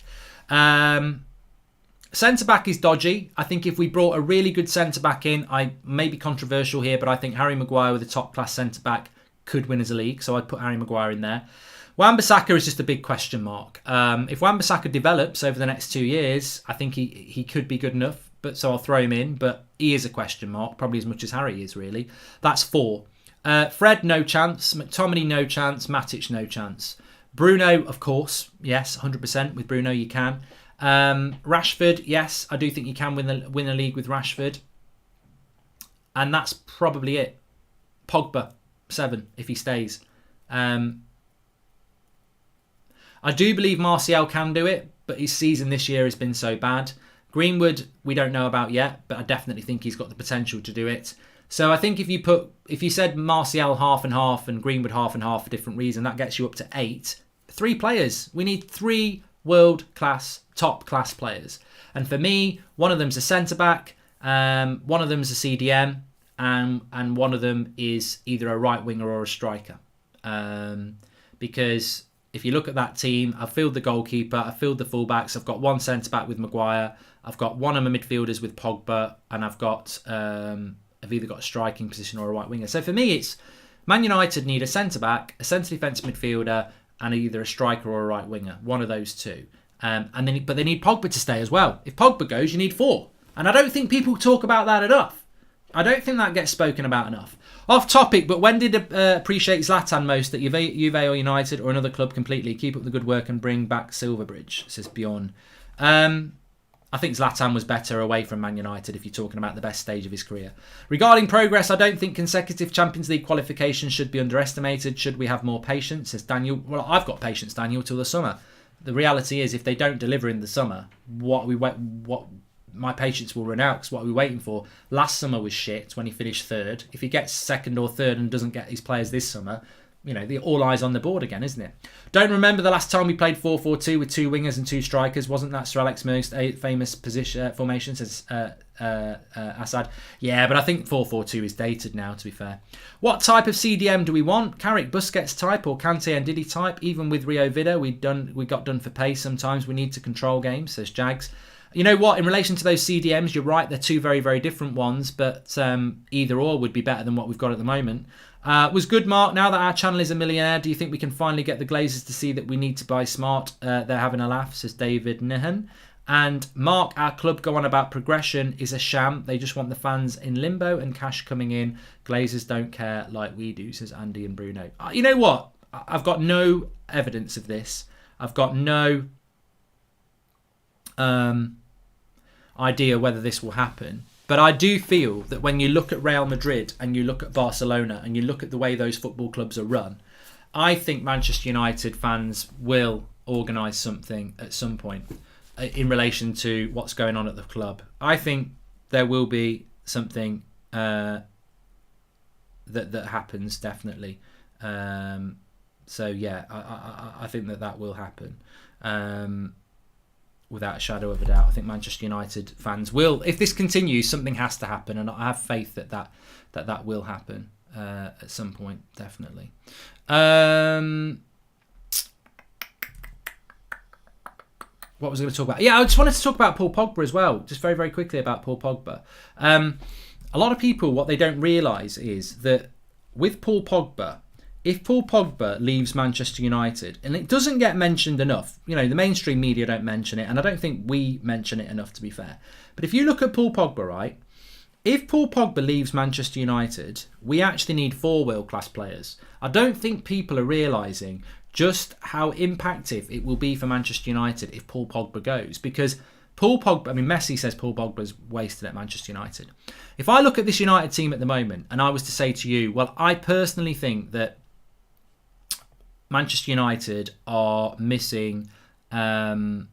Centre back is dodgy. I think if we brought a really good centre back in, I may be controversial here, but I think Harry Maguire with a top class centre back could win as a league, so I'd put Harry Maguire in there. Wan-Bissaka is just a big question mark. If Wan-Bissaka develops over the next 2 years, I think he could be good enough, but so I'll throw him in, but he is a question mark, probably as much as Harry is really. That's 4. Fred, no chance. McTominay, no chance. Matic, no chance. Bruno, of course. Yes, 100%. With Bruno, you can. Rashford, yes. I do think you can win a league with Rashford. And that's probably it. Pogba, 7, if he stays. I do believe Martial can do it, but his season this year has been so bad. Greenwood, we don't know about yet, but I definitely think he's got the potential to do it. So I think if you said Martial half and half and Greenwood half and half for different reasons, that gets you up to 8. 3 players. We need 3 world-class, top-class players. And for me, one of them's a centre-back, one of them's a CDM, and one of them is either a right winger or a striker. Because if you look at that team, I've filled the goalkeeper, I've filled the fullbacks, I've got 1 centre-back with Maguire, I've got 1 of my midfielders with Pogba, and I've either got a striking position or a right winger. So for me, it's Man United need a centre-back, a centre defensive midfielder, and either a striker or a right winger. One of those two. But they need Pogba to stay as well. If Pogba goes, you need 4. And I don't think people talk about that enough. I don't think that gets spoken about enough. Off topic, but when did appreciate Zlatan most at Juve or United or another club completely? Keep up the good work and bring back Silverbridge, says Bjorn. I think Zlatan was better away from Man United if you're talking about the best stage of his career. Regarding progress, I don't think consecutive Champions League qualifications should be underestimated. Should we have more patience, says Daniel. Well, I've got patience, Daniel, till the summer. The reality is, if they don't deliver in the summer, my patience will run out, because what are we waiting for? Last summer was shit when he finished 3rd. If he gets 2nd or 3rd and doesn't get his players this summer, the all eyes on the board again, isn't it? Don't remember the last time we played 4-4-2 with 2 wingers and 2 strikers. Wasn't that Sir Alex most famous formation, says Assad. Yeah, but I think 4-4-2 is dated now, to be fair. What type of CDM do we want? Carrick, Busquets type or Kante and Didi type? Even with Rio Vida, we got done for pace sometimes. We need to control games, says Jags. You know what? In relation to those CDMs, you're right. They're 2 very, very different ones, but either or would be better than what we've got at the moment. Was good, Mark. Now that our channel is a millionaire, do you think we can finally get the Glazers to see that we need to buy smart? They're having a laugh, says David Nehan. And Mark, our club go on about progression is a sham. They just want the fans in limbo and cash coming in. Glazers don't care like we do, says Andy and Bruno. You know what? I've got no evidence of this. I've got no idea whether this will happen. But I do feel that when you look at Real Madrid and you look at Barcelona and you look at the way those football clubs are run, I think Manchester United fans will organise something at some point in relation to what's going on at the club. I think there will be something that happens, definitely. So yeah, I think that will happen. Without a shadow of a doubt, I think Manchester United fans will. If this continues, something has to happen, and I have faith that will happen at some point, definitely. What was I going to talk about? Yeah, I just wanted to talk about Paul Pogba as well, just very, very quickly about Paul Pogba. A lot of people, what they don't realise is that with Paul Pogba, if Paul Pogba leaves Manchester United, and it doesn't get mentioned enough, the mainstream media don't mention it, and I don't think we mention it enough, to be fair. But if you look at Paul Pogba, right, if Paul Pogba leaves Manchester United, we actually need 4 world-class players. I don't think people are realising just how impactful it will be for Manchester United if Paul Pogba goes, because Messi says Paul Pogba's wasted at Manchester United. If I look at this United team at the moment, and I was to say to you, well, I personally think that Manchester United are missing a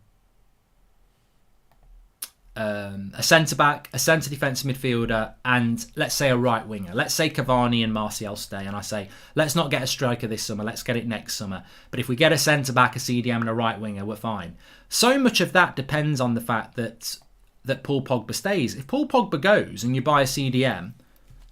centre-back, a centre defensive midfielder, and let's say a right winger. Let's say Cavani and Martial stay, and I say, let's not get a striker this summer, let's get it next summer. But if we get a centre-back, a CDM and a right winger, we're fine. So much of that depends on the fact that Paul Pogba stays. If Paul Pogba goes and you buy a CDM,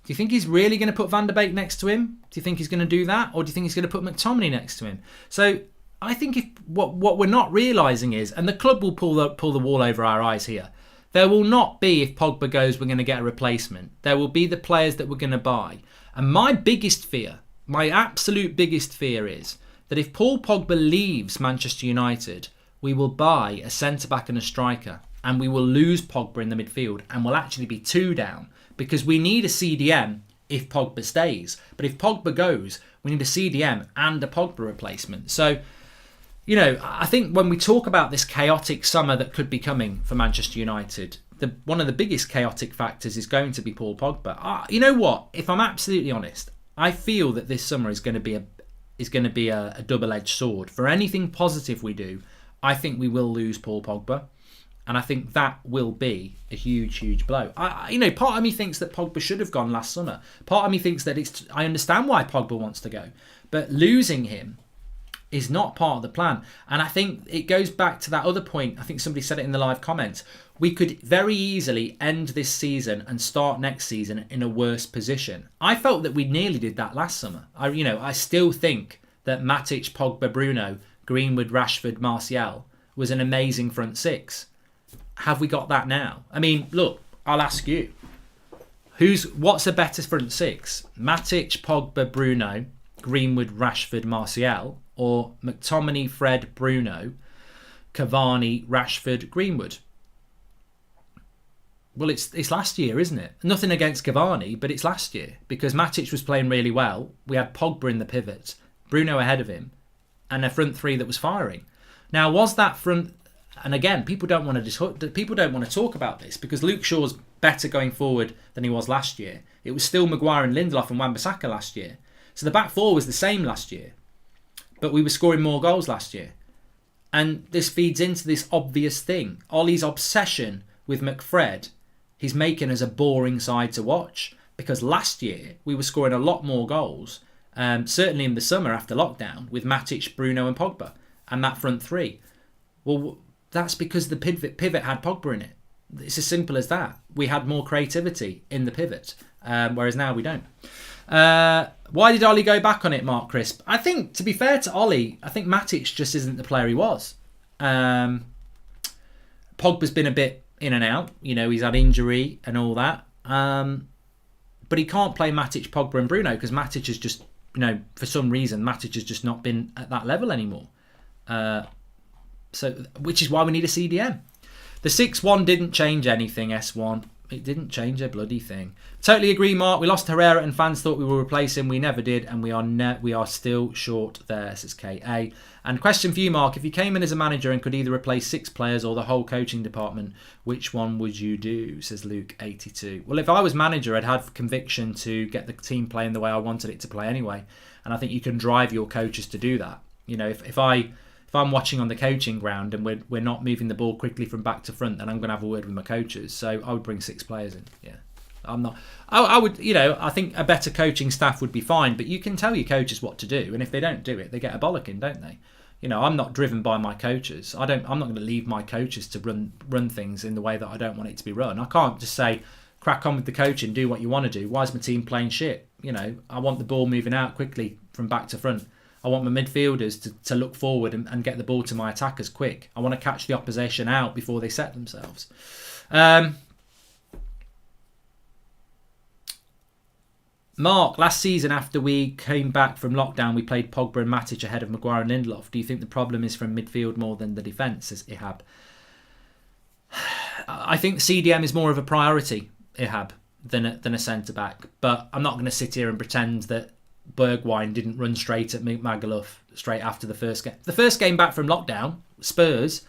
do you think he's really going to put Van der Beek next to him? Do you think he's going to do that? Or do you think he's going to put McTominay next to him? So I think if what we're not realising is, and the club will pull the wall over our eyes here, there will not be, if Pogba goes, we're going to get a replacement. There will be the players that we're going to buy. And my biggest fear, my absolute biggest fear is that if Paul Pogba leaves Manchester United, we will buy a centre-back and a striker, and we will lose Pogba in the midfield, and we'll actually be 2 down. Because we need a CDM if Pogba stays. But if Pogba goes, we need a CDM and a Pogba replacement. So, I think when we talk about this chaotic summer that could be coming for Manchester United, one of the biggest chaotic factors is going to be Paul Pogba. You know what? If I'm absolutely honest, I feel that this summer is going to be a double-edged sword. For anything positive we do, I think we will lose Paul Pogba. And I think that will be a huge, huge blow. Part of me thinks that Pogba should have gone last summer. Part of me thinks that I understand why Pogba wants to go. But losing him is not part of the plan. And I think it goes back to that other point. I think somebody said it in the live comments. We could very easily end this season and start next season in a worse position. I felt that we nearly did that last summer. I still think that Matic, Pogba, Bruno, Greenwood, Rashford, Martial was an amazing front 6. Have we got that now? I mean, look, I'll ask you. What's a better front six? Matic, Pogba, Bruno, Greenwood, Rashford, Martial, or McTominay, Fred, Bruno, Cavani, Rashford, Greenwood? Well, it's last year, isn't it? Nothing against Cavani, but it's last year because Matic was playing really well. We had Pogba in the pivot, Bruno ahead of him, and a front three that was firing. Now, was that front? And again, people don't want to talk about this because Luke Shaw's better going forward than he was last year. It was still Maguire and Lindelof and Wan-Bissaka last year. So the back four was the same last year, but we were scoring more goals last year. And this feeds into this obvious thing. Ollie's obsession with McFred, he's making us a boring side to watch because last year we were scoring a lot more goals, certainly in the summer after lockdown, with Matic, Bruno and Pogba and that front three. Well, that's because the pivot had Pogba in it. It's as simple as that. We had more creativity in the pivot, whereas now we don't. Why did Ollie go back on it, Mark Crisp? I think, to be fair to Ollie, I think Matic just isn't the player he was. Pogba's been a bit in and out. You know, he's had injury and all that. But he can't play Matic, Pogba and Bruno because Matic has just, you know, for some reason, Matic has just not been at that level anymore. So, which is why we need a CDM. The 6-1 didn't change anything, S1. It didn't change a bloody thing. Totally agree, Mark. We lost Herrera and fans thought we would replace him. We never did, and we are still short there, says KA. And question for you, Mark. If you came in as a manager and could either replace 6 players or the whole coaching department, which one would you do, says Luke82. Well, if I was manager, I'd have conviction to get the team playing the way I wanted it to play anyway. And I think you can drive your coaches to do that. You know, if I'm watching on the coaching ground and we're not moving the ball quickly from back to front, then I'm going to have a word with my coaches. So I would bring 6 players in. Yeah, I'm not. I would, you know, I think a better coaching staff would be fine, but you can tell your coaches what to do, and if they don't do it, they get a bollocking, don't they? You know, I'm not driven by my coaches. I'm not going to leave my coaches to run things in the way that I don't want it to be run. I can't just say, crack on with the coaching, do what you want to do. Why is my team playing shit? You know, I want the ball moving out quickly from back to front. I want my midfielders to look forward and get the ball to my attackers quick. I want to catch the opposition out before they set themselves. Mark, last season after we came back from lockdown, we played Pogba and Matic ahead of Maguire and Lindelof. Do you think the problem is from midfield more than the defence, says Ihab? I think CDM is more of a priority, Ihab, than a centre-back. But I'm not going to sit here and pretend that Bergwijn didn't run straight at Magaluf straight after the first game. The first game back from lockdown, Spurs,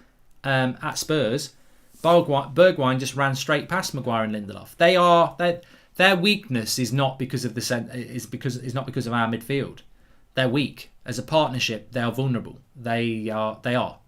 at Spurs, Bergwijn just ran straight past Maguire and Lindelof. Their weakness is not because of is not because of our midfield. They're weak as a partnership. They are vulnerable. They are. But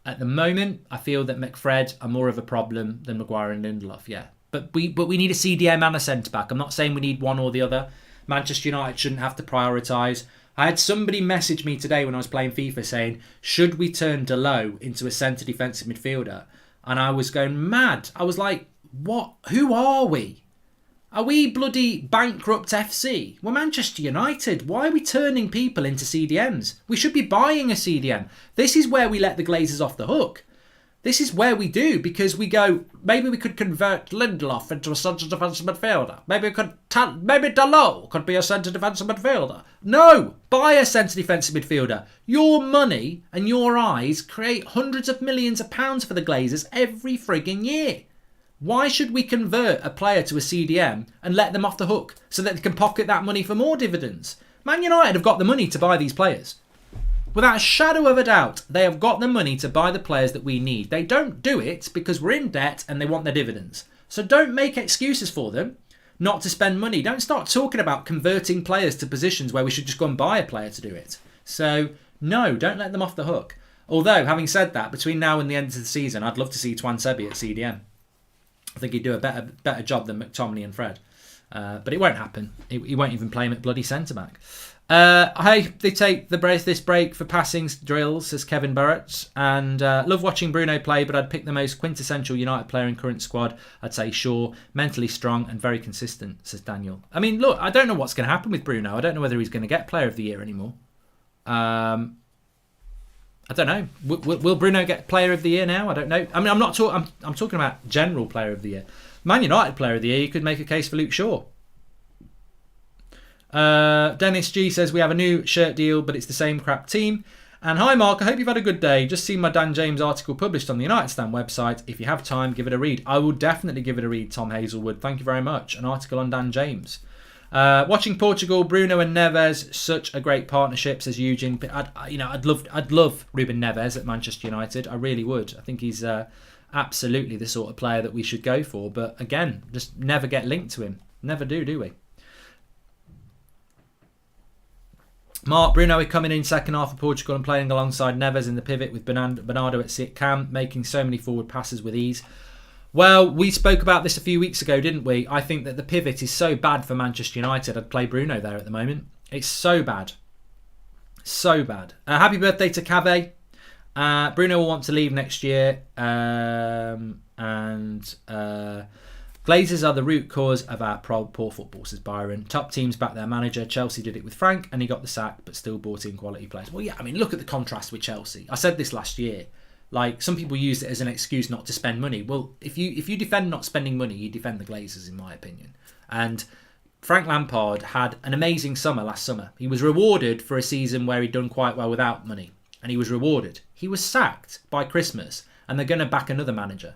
at the moment, I feel that McFred are more of a problem than Maguire and Lindelof. Yeah, but we need a CDM and a centre back. I'm not saying we need one or the other. Manchester United shouldn't have to prioritise. I had somebody message me today when I was playing FIFA saying, should we turn Dalot into a centre defensive midfielder? And I was going mad. I was like, what? Who are we? Are we bloody bankrupt FC? We're Manchester United. Why are we turning people into CDMs? We should be buying a CDM. This is where we let the Glazers off the hook. This is where we do, because we go, maybe we could convert Lindelof into a centre defensive midfielder. Maybe Dalot could be a centre defensive midfielder. No, buy a centre defensive midfielder. Your money and your eyes create hundreds of millions of pounds for the Glazers every frigging year. Why should we convert a player to a CDM and let them off the hook so that they can pocket that money for more dividends? Man United have got the money to buy these players. Without a shadow of a doubt, they have got the money to buy the players that we need. They don't do it because we're in debt and they want their dividends. So don't make excuses for them not to spend money. Don't start talking about converting players to positions where we should just go and buy a player to do it. So, no, don't let them off the hook. Although, having said that, between now and the end of the season, I'd love to see Twan Sebi at CDM. I think he'd do a better job than McTominay and Fred. But it won't happen. He won't even play him at bloody centre-back. Hey, they take this break for passing drills, says Kevin Burrett. And love watching Bruno play, but I'd pick the most quintessential United player in current squad. I'd say Shaw, mentally strong and very consistent, says Daniel. I mean, look, I don't know what's going to happen with Bruno. I don't know whether he's going to get Player of the Year anymore. I don't know. Will Bruno get Player of the Year now? I don't know. I mean, I'm talking about general Player of the Year. Man United Player of the Year, you could make a case for Luke Shaw. Dennis G says, we have a new shirt deal, but it's the same crap team. And hi Mark, I hope you've had a good day. Just seen my Dan James article published on the United Stand website. If you have time, give it a read. I will definitely give it a read, Tom Hazelwood. Thank you very much. An article on Dan James. Watching Portugal, Bruno and Neves, such a great partnership, says Eugene. I'd love Ruben Neves at Manchester United. I really would. I think he's absolutely the sort of player that we should go for. But again, just never get linked to him. Never do we? Mark, Bruno is coming in second half of Portugal and playing alongside Neves in the pivot with Bernardo at sit cam, making so many forward passes with ease. Well, we spoke about this a few weeks ago, didn't we? I think that the pivot is so bad for Manchester United. I'd play Bruno there at the moment. It's so bad. So bad. Happy birthday to Cave. Bruno will want to leave next year. Glazers are the root cause of our poor football, says Byron. Top teams back their manager. Chelsea did it with Frank and he got the sack, but still brought in quality players. Well, yeah, I mean, look at the contrast with Chelsea. I said this last year. Like, some people use it as an excuse not to spend money. Well, if you defend not spending money, you defend the Glazers, in my opinion. And Frank Lampard had an amazing summer last summer. He was rewarded for a season where he'd done quite well without money. And he was rewarded. He was sacked by Christmas and they're going to back another manager.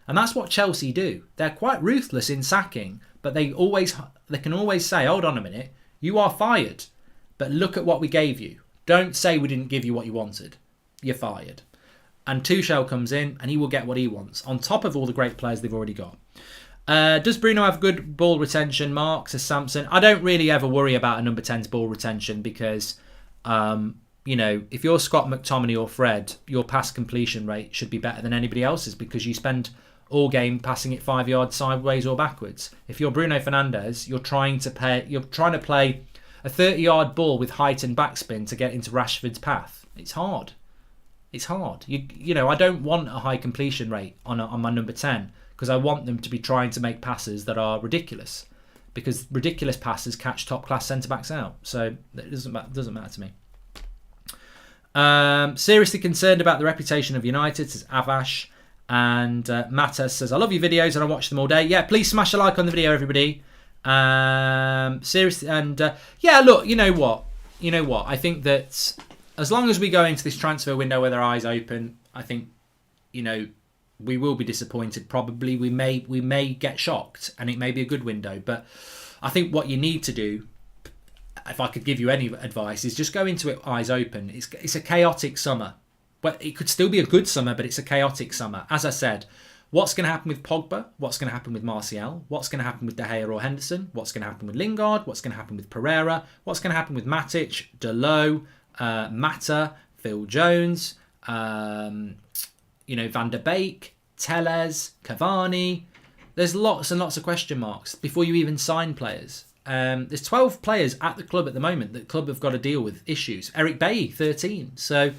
And that's what Chelsea do. They're quite ruthless in sacking, but they can always say, hold on a minute, you are fired, but look at what we gave you. Don't say we didn't give you what you wanted. You're fired. And Tuchel comes in and he will get what he wants, on top of all the great players they've already got. Does Bruno have good ball retention, Mark, says Samson? I don't really ever worry about a number 10's ball retention because, if you're Scott McTominay or Fred, your pass completion rate should be better than anybody else's because you spend all game passing it 5 yards sideways or backwards. If you're Bruno Fernandes, you're trying to play a 30-yard ball with height and backspin to get into Rashford's path. It's hard. It's hard. I don't want a high completion rate on my number 10 because I want them to be trying to make passes that are ridiculous, because ridiculous passes catch top-class centre-backs out. So it doesn't matter to me. Seriously concerned about the reputation of United, says Avash. And Matta says, I love your videos and I watch them all day. Yeah, please smash a like on the video, everybody. Seriously, and look, you know what? I think that as long as we go into this transfer window with our eyes open, I think, we will be disappointed. Probably we may get shocked, and it may be a good window. But I think what you need to do, if I could give you any advice, is just go into it eyes open. It's a chaotic summer. But it could still be a good summer, but it's a chaotic summer. As I said, what's going to happen with Pogba? What's going to happen with Martial? What's going to happen with De Gea or Henderson? What's going to happen with Lingard? What's going to happen with Pereira? What's going to happen with Matic, Dalot, Mata, Phil Jones, Van der Beek, Telles, Cavani? There's lots and lots of question marks before you even sign players. There's 12 players at the club at the moment that the club have got to deal with issues. Eric Bailly, 13. So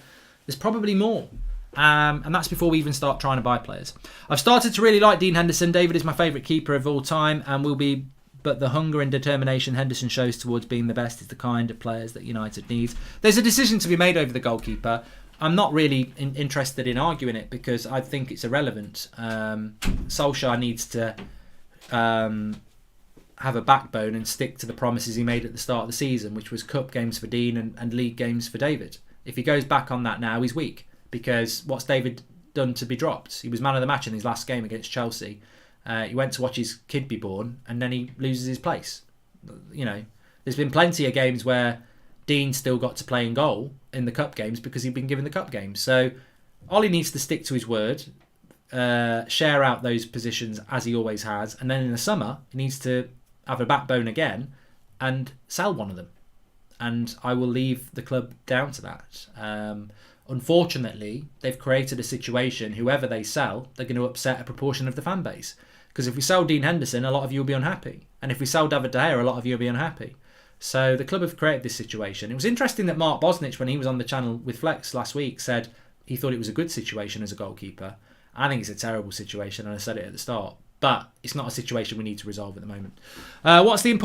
there's probably more. And that's before we even start trying to buy players. I've started to really like Dean Henderson. David is my favourite keeper of all time and will be, but the hunger and determination Henderson shows towards being the best is the kind of players that United needs. There's a decision to be made over the goalkeeper. I'm not really interested in arguing it because I think it's irrelevant. Solskjaer needs to have a backbone and stick to the promises he made at the start of the season, which was cup games for Dean and league games for David. If he goes back on that now, he's weak. Because what's David done to be dropped? He was man of the match in his last game against Chelsea. He went to watch his kid be born and then he loses his place. There's been plenty of games where Dean still got to play in goal in the cup games because he'd been given the cup games. So Ollie needs to stick to his word, share out those positions as he always has. And then in the summer, he needs to have a backbone again and sell one of them. And I will leave the club down to that. Unfortunately, they've created a situation, whoever they sell, they're going to upset a proportion of the fan base. Because if we sell Dean Henderson, a lot of you will be unhappy. And if we sell David De Gea, a lot of you will be unhappy. So the club have created this situation. It was interesting that Mark Bosnich, when he was on the channel with Flex last week, said he thought it was a good situation as a goalkeeper. I think it's a terrible situation, and I said it at the start. But it's not a situation we need to resolve at the moment. What's the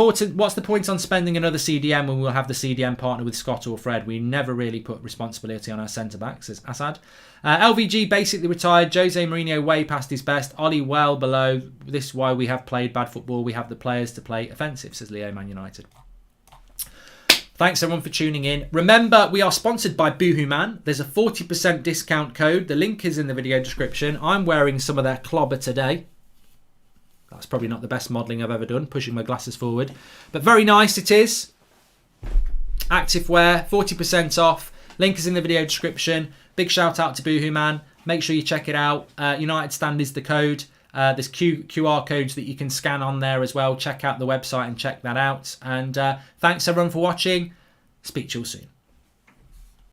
point on spending another CDM when we'll have the CDM partner with Scott or Fred? We never really put responsibility on our centre-back, says Assad. LVG basically retired. Jose Mourinho way past his best. Ollie well below. This is why we have played bad football. We have the players to play offensive, says Leo Man United. Thanks everyone for tuning in. Remember, we are sponsored by Boohoo Man. There's a 40% discount code. The link is in the video description. I'm wearing some of their clobber today. That's probably not the best modelling I've ever done, pushing my glasses forward. But very nice it is. Activewear, 40% off. Link is in the video description. Big shout out to Boohoo Man. Make sure you check it out. United Stand is the code. There's QR codes that you can scan on there as well. Check out the website and check that out. And thanks everyone for watching. Speak to you all soon.